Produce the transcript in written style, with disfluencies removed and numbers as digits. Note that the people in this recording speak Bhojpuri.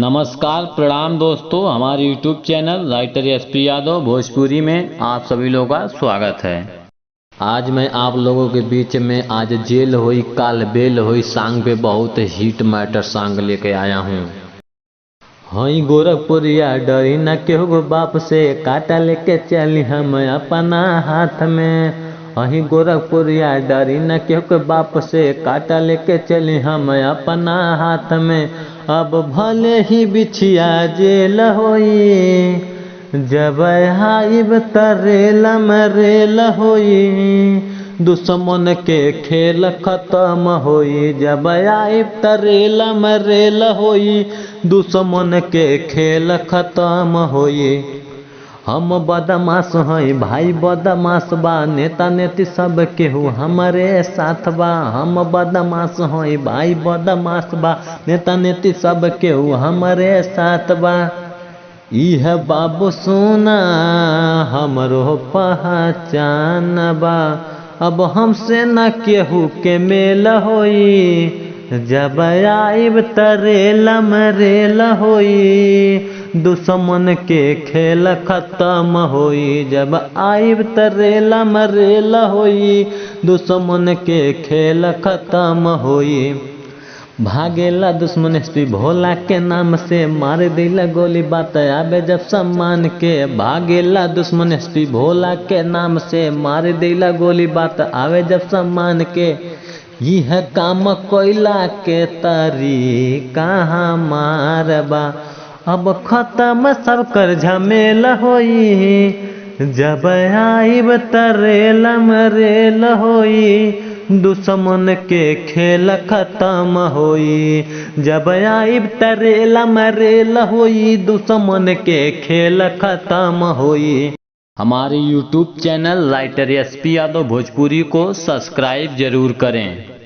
नमस्कार प्रणाम दोस्तों, हमारे YouTube channel writer SP Yadav Bhojpuri में आप सभी लोगों का स्वागत है। आज मैं आप लोगों के बीच में आज जेल होई काल बेल होई सॉन्ग पे बहुत हिट मैटर सॉन्ग लेके आया हूँ। हई गोरखपुरिया डरी न केहू बाप से, काटा लेके चली हम अपना हाथ में। हई गोरखपुरिया डरी न केहू बाप से, काटा लेके चली हम अपना हाथ में। अब भले ही बिछिया जेल होई, जब आइब तरेल मरेल होई। दुश्मन के खेल खत्म होई, जब आइब तरेल मरेल होई। दुश्मन के खेल खत्म होई। हम बदमाश हई भाई बदमाश बा, नेता नेती सब केहू हमारे साथ बा। हम बदमाश हई भाई बदमाश बा, नेता नेती सब केहू हमारे साथ बा। इह बाबू सुना हमरो पहचान बा, अब हमसे न केहू के मेल होई। जब आइब तरेल मरेल होई। दुश्मन के खेल खत्म होई, जब आइब तरेल मरेल होई। दुश्मन के खेल खत्म होई। भागेला दुश्मन एसपी भोला के नाम से, मार दिला गोली बात आवे जब सम्मान के। भागेला दुश्मन एसपी भोला के नाम से, मार दिला गोली बात आवे जब सम्मान के। यह काम कोयला के तरीका मारबा, अब खत्म सब कर झमेल होई। जब आइब तरेल मरेल होई। दुश्मन के खेल खत्म होई, जब आइब तरेल मरेल होई। दुश्मन के खेल खत्म होई। हमारे YouTube channel writer SP Yadav Bhojpuri को सब्सक्राइब जरूर करें।